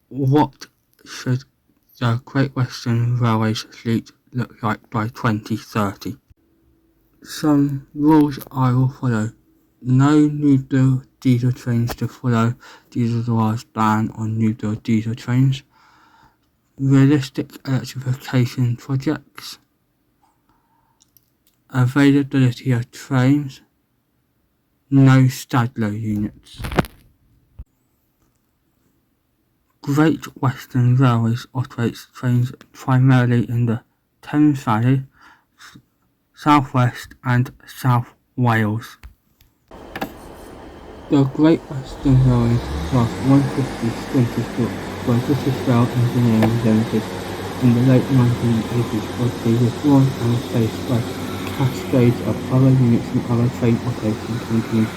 What should the Great Western Railway's fleet look like by 2030? Some rules I will follow. No new build diesel trains to follow Diesel Noir's ban on new build diesel trains. Realistic electrification projects. Availability of trains. No Stadler units. Great Western Railways operates trains primarily in the Thames Valley, South West and South Wales. The Great Western Railways Class 150 Sprinters built by British Rail Engineering Limited in the late 1980s was to be withdrawn and replaced by cascades of other units from other train operating companies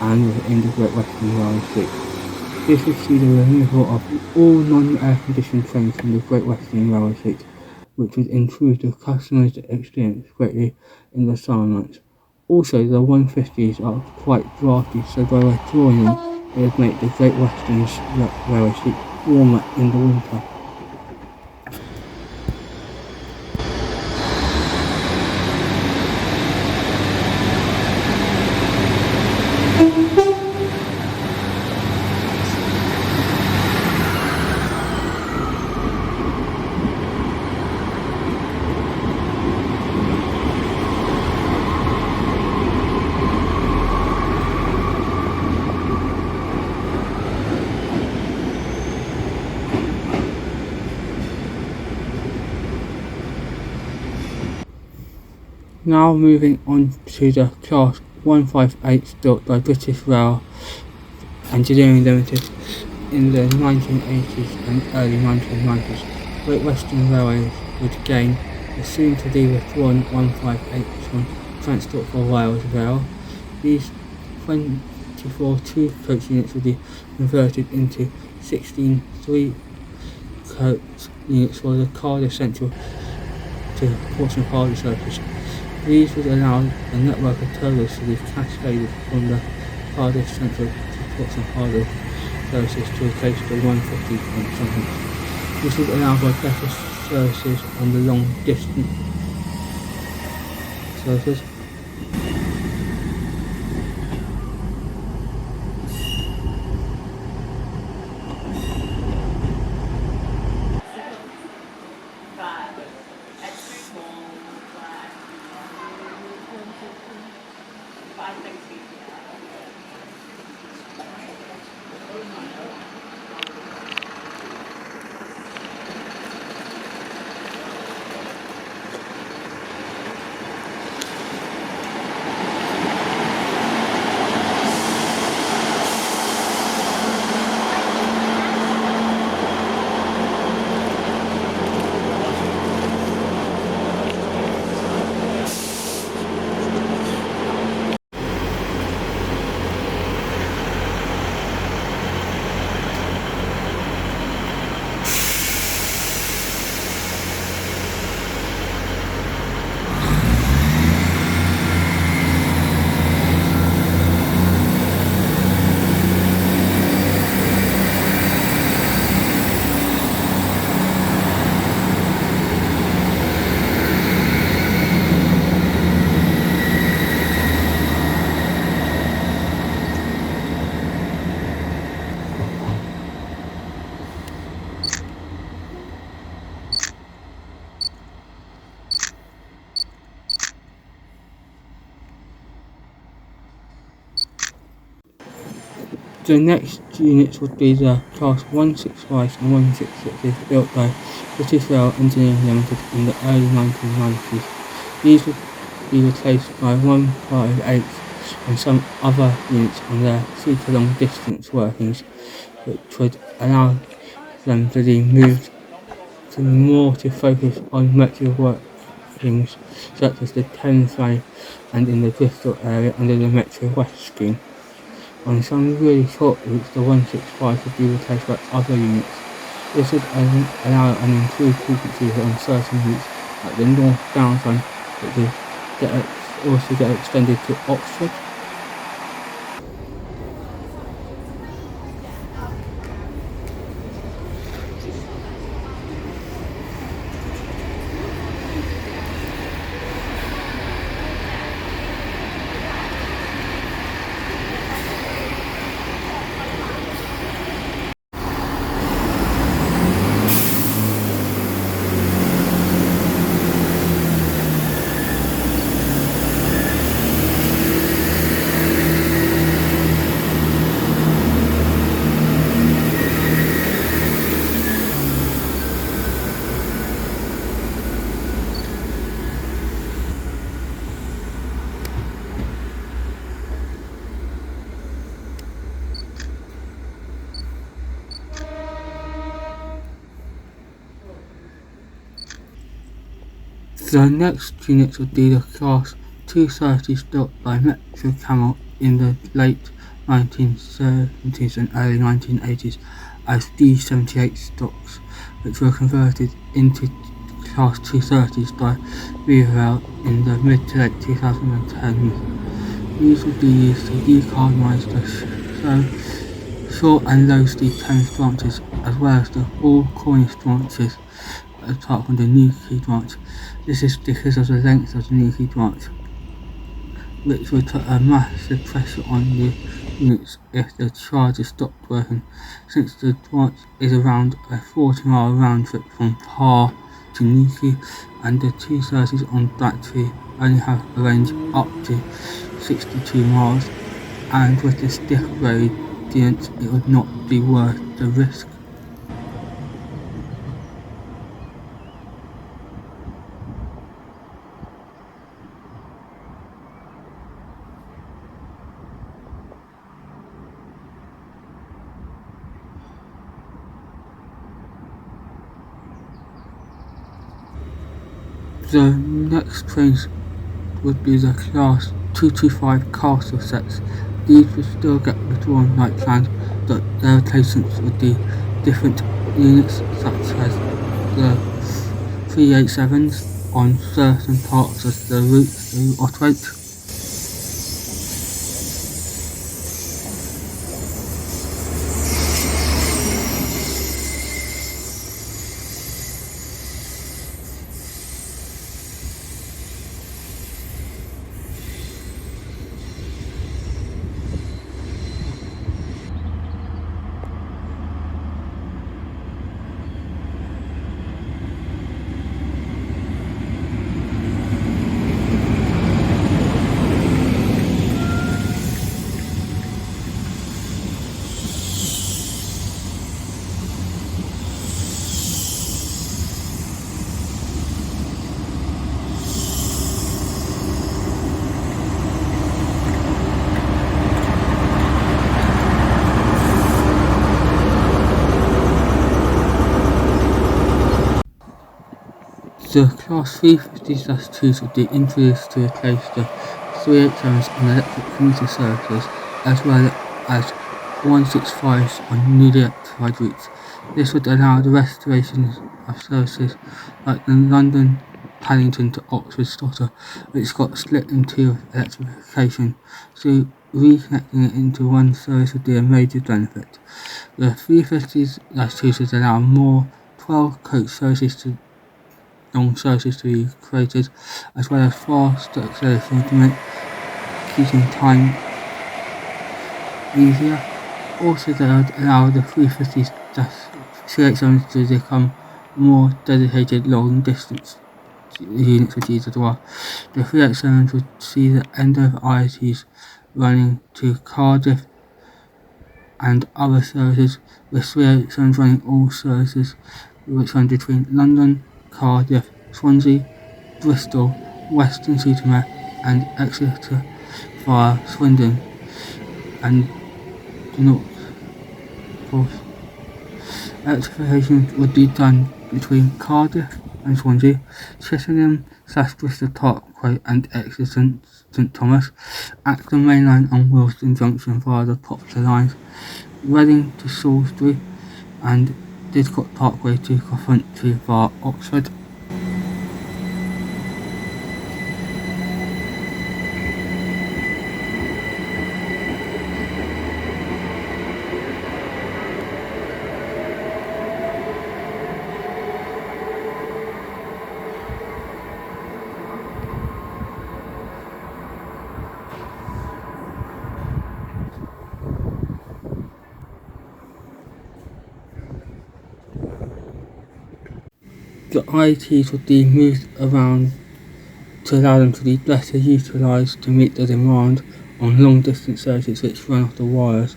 and within the Great Western Railway fleet. This would see the removal of all non-air conditioned trains from the Great Western Railway fleet, which would improve the customer's experience greatly in the summer months. Also, the 150s are quite drafty, so by withdrawing them, it would make the Great Western Railway fleet warmer in the winter. Now moving on to the Class 158 built by British Rail Engineering Limited in the 1980s and early 1990s. Great Western Railways would gain the soon-to-be withdrawn 158s from Transport for Wales Rail. These 24 two-coach units would be converted into 16 three-coach units for the Cardiff Central to Portsmouth Harbour service. These would allow a network of turbos to be cascaded from the Cardiff Central to Portsmouth Harbour services to replace the 150 and something. This would allow for better services on the long distance services. The next units would be the Class 165s and 166s built by British Rail Engineering Limited in the early 1990s. These would be replaced by 158s and some other units on their super long distance workings, which would allow them to be moved to focus on metro workings such as the Thames Valley and in the Bristol area under the Metro West scheme. On some really short routes, the 165 would be replaced by other units. This would allow an improved frequency on certain routes like the North Downs line, which would also get extended to Oxford. The next units would be the Class 230s built by Metro Camel in the late 1970s and early 1980s as D-78 stocks, which were converted into Class 230s by Furnival in the mid to late 2010s. These would be used to decarbonise the short and low speed Thames branches, as well as the all Cornish branches, apart from the Newquay branch. This is because of the length of the Newquay branch, which would put a massive pressure on the units if the charger stopped working, since the branch is around a 40-mile round trip from Par to Newquay, and the 230s on battery only have a range up to 62 miles, and with the stiff gradients it would not be worth the risk. The next trains would be the Class 225 Castle sets. These would still get withdrawn like planned, but their replacements would be different units such as the 387s on certain parts of the routes they operate. The Class 350-2s would be introduced to replace the 387s on electric commuter services, as well as 165s on newly electrified routes. This would allow the restoration of services like the London Paddington to Oxford Stotter, which got split in two with electrification, so reconnecting it into one service would be a major benefit. The 350-2s would allow more 12 coach services to long services to be created, as well as faster acceleration to make keeping time easier. Also, they would allow the 350-387s to become more dedicated long distance units with these as well. The 387s would see the end of IITs running to Cardiff and other services, with 387s running all services which run between London, Cardiff, Swansea, Bristol, Weston-super-Mare and Exeter via Swindon and North. Electrification would be done between Cardiff and Swansea, Chippenham/Bristol Parkway and Exeter St Thomas, Acton Main Line and Willesden Junction via the popular lines, Reading to Salisbury and Didcot Parkway to Coventry via Oxford. The ITs would be moved around to allow them to be better utilised to meet the demand on long distance services which run off the wires.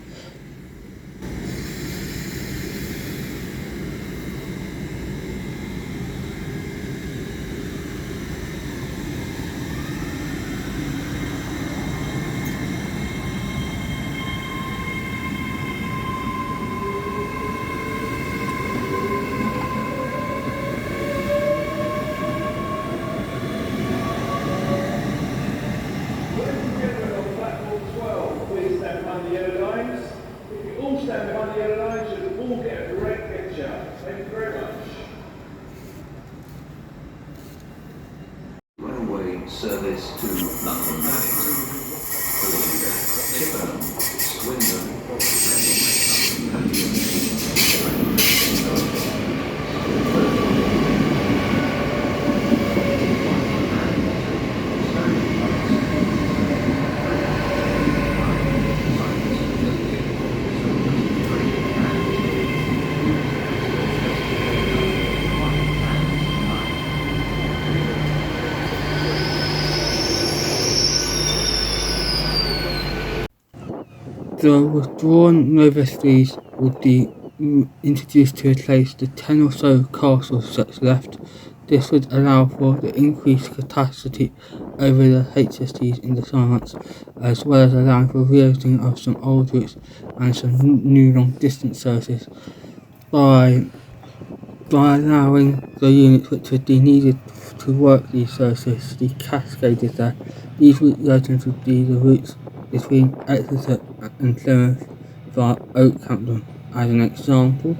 Railway service to London Paddington, Chippenham, Swindon, The withdrawn novices would be introduced to replace the 10 or so castle sets left. This would allow for the increased capacity over the HSTs in the summer months, as well as allowing for reopening of some old routes and some new long distance services. By allowing the units which would be needed to work these services to be cascaded there, these route items would be the routes between Exeter and Plymouth via Oakhampton, as an example.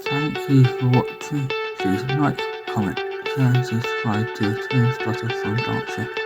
Thank you for watching. Please like, comment, share and subscribe to Trainspotting from Berkshire.